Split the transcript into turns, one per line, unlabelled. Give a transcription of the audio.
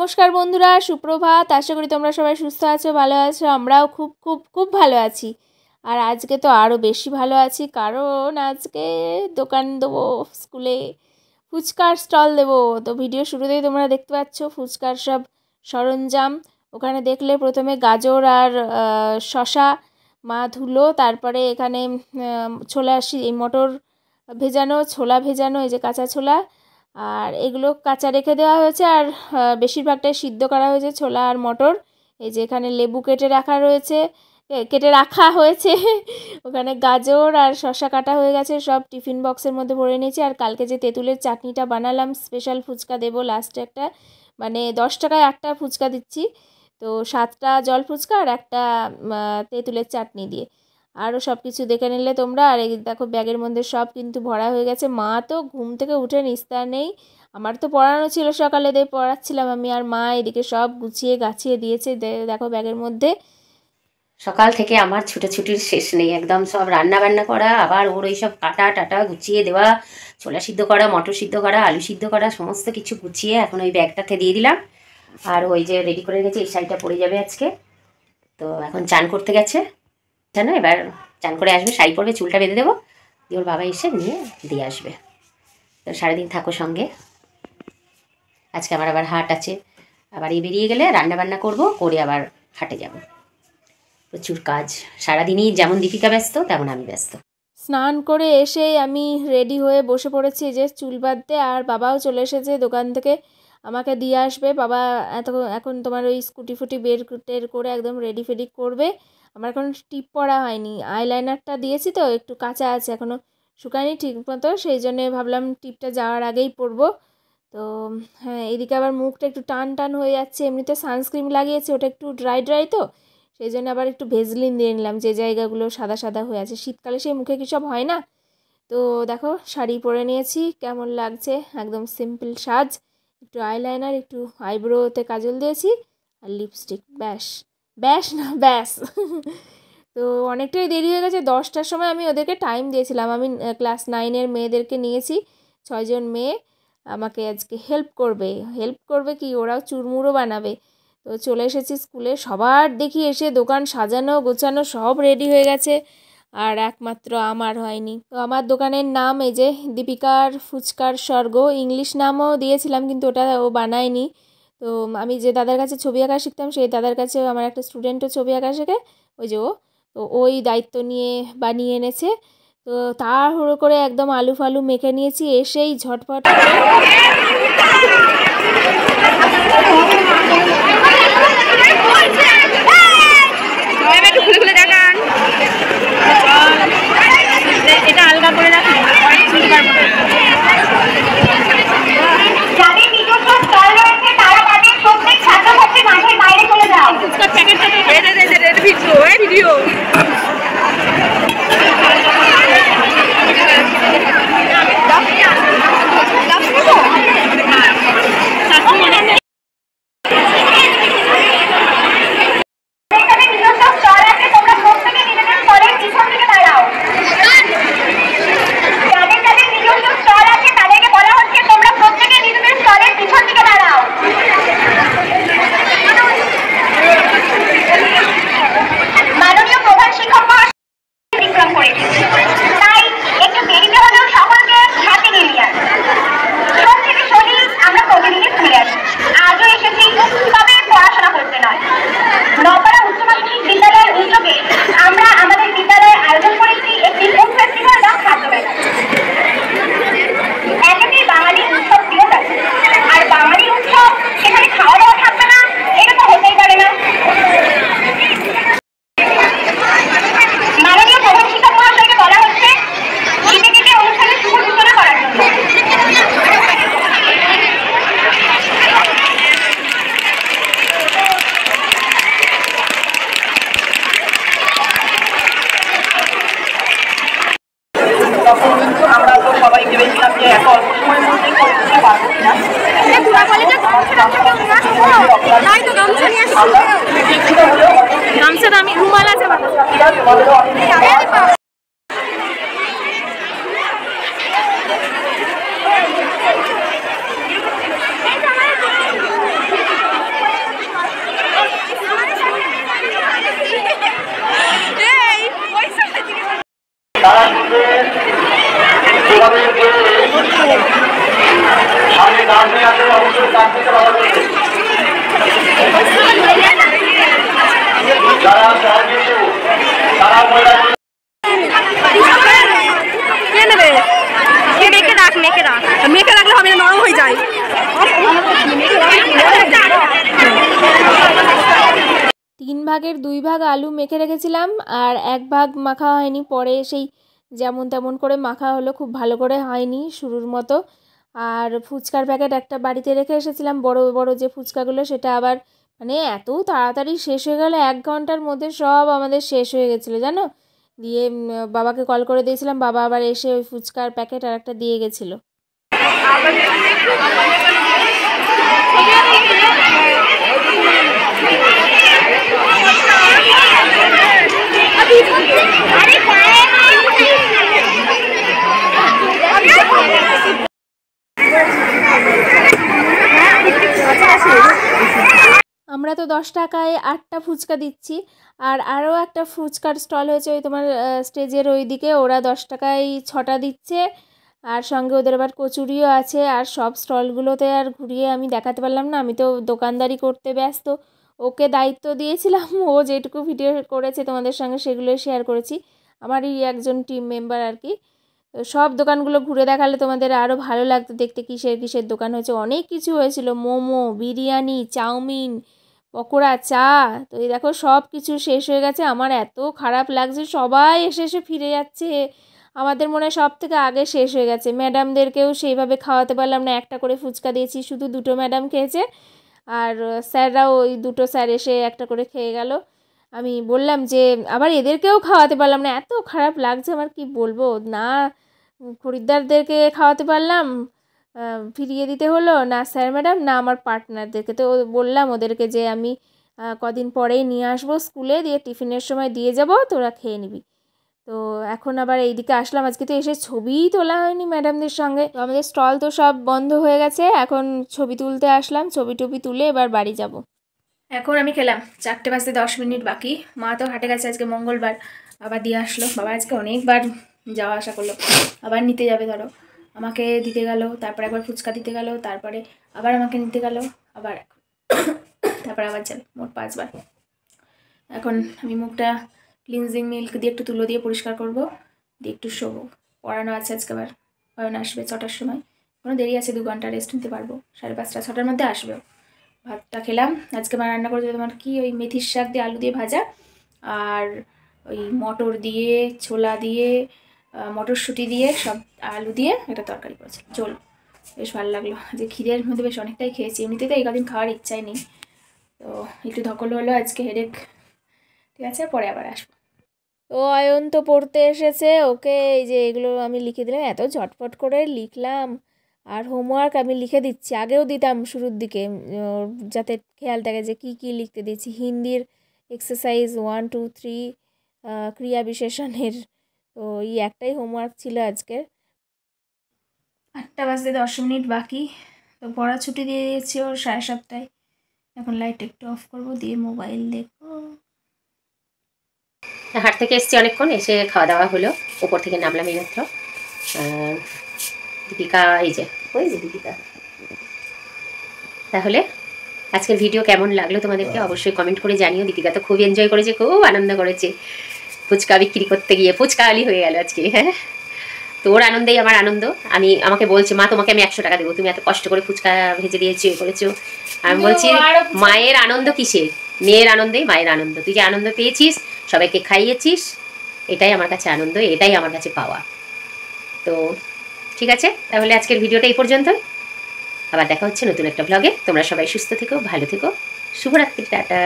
নমস্কার বন্ধুরা, সুপ্রভাত। আশা করি তোমরা সবাই সুস্থ আছো, ভালো আছো। আমরাও খুব খুব খুব ভালো আছি। আর আজকে তো আরও বেশি ভালো আছি, কারণ আজকে দোকান দেবো, স্কুলে ফুচকার স্টল দেবো। তো ভিডিও শুরুতেই তোমরা দেখতে পাচ্ছ ফুচকার সব সরঞ্জাম। ওখানে দেখলে প্রথমে গাজর আর শশা মা ধুলো, তারপরে এখানে ছোলা এই মটর ভেজানো, ছোলা ভেজানো, এই যে কাঁচা ছোলা, আর এগুলো কাঁচা রেখে দেওয়া হয়েছে। আর বেশিরভাগটাই সিদ্ধ করা হয়েছে ছোলা আর মটর। এই যে এখানে লেবু কেটে রাখা হয়েছে ওখানে গাজর আর শসা কাটা হয়ে গেছে, সব টিফিন বক্সের মধ্যে ভরে নিয়েছি। আর কালকে যে তেঁতুলের চাটনিটা বানালাম, স্পেশাল ফুচকা দেবো লাস্টে একটা, মানে 10 টাকায় 8টা ফুচকা দিচ্ছি। তো 7টা জল ফুচকা আর একটা তেঁতুলের চাটনি দিয়ে। আরও সব কিছু দেখে নিলে তোমরা। আর এই দেখো ব্যাগের মধ্যে সব কিন্তু ভরা হয়ে গেছে। মা তো ঘুম থেকে উঠে নিস্তার নেই। আমার তো পড়ানো ছিল সকালে, দিয়ে পড়াচ্ছিলাম আমি, আর মা এদিকে সব গুছিয়ে গাছিয়ে দিয়েছে। দেখো ব্যাগের মধ্যে।
সকাল থেকে আমার ছুটোছুটির শেষ নেই, একদম সব রান্না বান্না করা, আবার ওর এইসব কাটা টাটা গুছিয়ে দেওয়া, ছোলা সিদ্ধ করা, মটর সিদ্ধ করা, আলু সিদ্ধ করা, সমস্ত কিছু গুছিয়ে এখন ওই ব্যাগটাতে দিয়ে দিলাম। আর ওই যে রেডি করে গেছে, এই শাড়িটা পরে যাবে আজকে। তো এখন চান করতে গেছে, জানো, এবার চান করে আসবে, শাড়ি পরবে, চুলটা বেঁধে দেবো, দিয়ে ওর বাবা এসে নিয়ে দিয়ে আসবে। তো সারাদিন থাকো সঙ্গে। আজকে আমার আবার হাট আছে, আবার এই বেরিয়ে গেলে রান্না বান্না করবো, করে আবার হাটে যাব। প্রচুর কাজ, সারাদিনই যেমন দীপিকা ব্যস্ত তেমন আমি ব্যস্ত।
স্নান করে এসেই আমি রেডি হয়ে বসে পড়েছি, যে চুল বাঁধতে। আর বাবাও চলে এসেছে দোকান থেকে, আমাকে দিয়ে আসবে। বাবা এখন তোমার ওই স্কুটি ফুটি টের করে একদম রেডি ফেডি করবে। আমার এখন টিপ পরা হয়নি, আইলাইনারটা দিয়েছি তো একটু কাঁচা আছে, এখনও শুকায়নি ঠিক মতো, সেই জন্যে ভাবলাম টিপটা যাওয়ার আগেই পরবো। তো হ্যাঁ, এদিকে আবার মুখটা একটু টান টান হয়ে যাচ্ছে। এমনিতে সানস্ক্রিন লাগিয়েছি, ওটা একটু ড্রাই ড্রাই তো, সেই জন্য আবার একটু ভেজলিন দিয়ে নিলাম, যে জায়গাগুলো সাদা সাদা হয়ে আছে। শীতকালে সেই মুখে কী সব হয় না। তো দেখো শাড়ি পরে নিয়েছি, কেমন লাগছে, একদম সিম্পল সাজ। একটু আইলাইনার, একটু আইব্রোতে কাজল দিয়েছি, আর লিপস্টিক, ব্যাস তো অনেকটাই দেরি হয়ে গেছে। 10টার সময় আমি ওদেরকে টাইম দিয়েছিলাম। আমি ক্লাস 9-এর মেয়েদেরকে নিয়েছি, 6 জন মেয়ে আমাকে আজকে হেল্প করবে কি, ওরাও চুরমুড়ো বানাবে। তো চলে এসেছি স্কুলে, সবার দেখি এসে দোকান সাজানো গোছানো সব রেডি হয়ে গেছে, আর একমাত্র আমার হয়নি। তো আমার দোকানের নাম এই যে দীপিকার ফুচকার স্বর্গ, ইংলিশ নামও দিয়েছিলাম, কিন্তু ওটা ও বানায়নি। তো আমি যে দাদার কাছে ছবি আঁকা শিখতাম, সেই দাদার কাছে আমার একটা স্টুডেন্টও ছবি আঁকা শেখে, ওই যে ও, তো ওই দায়িত্ব নিয়ে বানিয়ে এনেছে। তো তাড়াহুড়ো করে একদম আলু ফালু মেখে নিয়েছি, এসেই ঝটপট এটা আলগা করে রাখি। ভিডিও গামছা দামি রুমাল আছে।
মেখে রাখলে হবে না, নরম হয়ে যায়।
3 ভাগের 2 ভাগ আলু মেখে রেখেছিলাম, আর 1 ভাগ মাখা হয়নি, পরে সেই যেমন তেমন করে মাখা হলো, খুব ভালো করে হয়নি শুরুর মতো। আর ফুচকার প্যাকেট একটা বাড়িতে রেখে এসেছিলাম, বড় বড় যে ফুচকাগুলো, সেটা আবার মানে এত তাড়াতাড়ি শেষ হয়ে গেল, 1 ঘন্টার মধ্যে সব আমাদের শেষ হয়ে গেছিলো জানো। দিয়ে বাবাকে কল করে দিয়েছিলাম, বাবা আবার এসে ওই ফুচকার প্যাকেট আর একটা দিয়ে গেছিলো। আমরা তো 10 টাকায় 8টা ফুচকা দিচ্ছি, আর আরও একটা ফুচকার স্টল হয়েছে ওই তোমার স্টেজের ওই দিকে, ওরা 10 টাকায় 6টা দিচ্ছে, আর সঙ্গে ওদের আবার কচুরিও আছে। আর সব স্টলগুলোতে আর ঘুরিয়ে আমি দেখাতে পারলাম না, আমি তো দোকানদারি করতে ব্যস্ত। ওকে দায়িত্ব দিয়েছিলাম, ও যেটুকু ভিডিও করেছে তোমাদের সঙ্গে সেগুলোই শেয়ার করেছি, আমারই একজন টিম মেম্বার আর কি। তো সব দোকানগুলো ঘুরে দেখালে তোমাদের আরও ভালো লাগতো দেখতে, কিসের কিসের দোকান হয়েছে, অনেক কিছু হয়েছিল, মোমো, বিরিয়ানি, চাউমিন, পকোড়া, চা। তো এই দেখো সব কিছু শেষ হয়ে গেছে, আমার এত খারাপ লাগছে, সবাই এসে এসে ফিরে যাচ্ছে, আমাদের মনে হয় সব থেকে আগে শেষ হয়ে গেছে। ম্যাডামদেরকেও সেইভাবে খাওয়াতে পারলাম না, একটা করে ফুচকা দিয়েছি, শুধু 2টো ম্যাডাম খেয়েছে, আর স্যাররাও ওই 2টো স্যার এসে একটা করে খেয়ে গেল। আমি বললাম যে আবার এদেরকেও খাওয়াতে পারলাম না, এত খারাপ লাগছে আমার, কি বলবো। না খরিদ্দারদেরকে খাওয়াতে পারলাম, ফিরিয়ে দিতে হলো, না স্যার ম্যাডাম, না আমার পার্টনারদেরকে। তো বললাম ওদেরকে যে আমি কদিন পরেই নিয়ে আসবো স্কুলে, দিয়ে টিফিনের সময় দিয়ে যাব, তোরা খেয়ে নিবি। তো এখন আবার এইদিকে আসলাম, আজকে তো এসে ছবিই তোলা হয়নি ম্যাডামদের সঙ্গে। তো আমাদের স্টল তো সব বন্ধ হয়ে গেছে, এখন ছবি তুলতে আসলাম, ছবি টবি তুলে এবার বাড়ি যাব। এখন আমি খেলাম, 4টে বাজতে 10 মিনিট বাকি। মা তো হাটে গেছে, আজকে মঙ্গলবার, আবার দিয়ে আসলো। বাবা আজকে অনেকবার যাওয়া আসা করলো, আবার নিতে যাবে, ধরো আমাকে দিতে গেল, তারপরে একবার ফুচকা দিতে গেল, তারপরে আবার আমাকে নিতে গেল, আবার তারপরে আবার যাবে, মোট 5বার। এখন আমি মুখটা ক্লিনজিং মিল্ক দিয়ে একটু তুলো দিয়ে পরিষ্কার করব, দিয়ে একটু শোবো। পড়ানো আছে আজকে, আবার অয়ন আসবে 6টার সময়, কোনো দেরি আছে, 2 ঘন্টা রেস্ট নিতে পারবো, 5:30 6টার মধ্যে আসবেও। ভাতটা খেলাম, আজকে মা রান্না করেছে তোমার কি ওই মেথির শাক দিয়ে আলু দিয়ে ভাজা, আর ওই মটর দিয়ে, ছোলা দিয়ে, মটরশুঁটি দিয়ে, সব আলু দিয়ে একটা তরকারি করেছে, ঝোল, বেশ ভালো লাগলো। যে খিদের মধ্যে বেশ অনেকটাই খেয়েছি, এমনিতে তো এই কদিন খাওয়ার ইচ্ছাই নেই, তো একটু ধকল হলো আজকে, হেডেক। ঠিক আছে, পরে আবার আসবো। তো অয়ন তো পড়তে এসেছে, ওকে এই যে এগুলো আমি লিখে দিলাম, এত ঝটপট করে লিখলাম। আর হোমওয়ার্ক আমি লিখে দিচ্ছি, আগেও দিতাম শুরুর দিকে, যাতে খেয়াল থাকে যে কি কি লিখতে দিচ্ছি। হিন্দির এক্সারসাইজ 1 2 3 ক্রিয়া বিশেষণের, তো এই একটাই হোমওয়ার্ক ছিল আজকের। 8টা বাজতে 10 মিনিট বাকি, তো পড়া ছুটি দিয়ে দিয়েছি ওর 7:30টায়। এখন লাইট একটু অফ করবো, দিয়ে মোবাইল দেখবো।
হাট থেকে এসছি অনেকক্ষণ, এসে খাওয়া দাওয়া হলো, ওপর থেকে নামলাম এই মাত্র। দীপিকা, এই যে ওই যে দীপিকা। তাহলে আজকের ভিডিও কেমন লাগলো তোমাদেরকে অবশ্যই কমেন্ট করে জানিও। দীপিকা তো খুব এনজয় করেছে, খুব আনন্দ করেছে, ফুচকা বিক্রি করতে গিয়ে ফুচকা আলি হয়ে গেল আজকে। হ্যাঁ, তো ওর আনন্দেই আমার আনন্দ। আমাকে বলছে, মা তোমাকে আমি 100 টাকা দেবো, তুমি এত কষ্ট করে ফুচকা ভেজে দিয়েছো, করেছো। আমি বলছি মায়ের আনন্দ কিসের, মেয়ের আনন্দেই মায়ের আনন্দ। তুই যে আনন্দ পেয়েছিস, সবাইকে খাইয়েছিস, এটাই আমার কাছে আনন্দ, এটাই আমার কাছে পাওয়া। তো ঠিক আছে, তাহলে আজকের ভিডিওটা এই পর্যন্তই, আবার দেখা হচ্ছে নতুন একটা ব্লগে। তোমরা সবাই সুস্থ থেকো, ভালো থেকো, শুভরাত্রি, টাটা।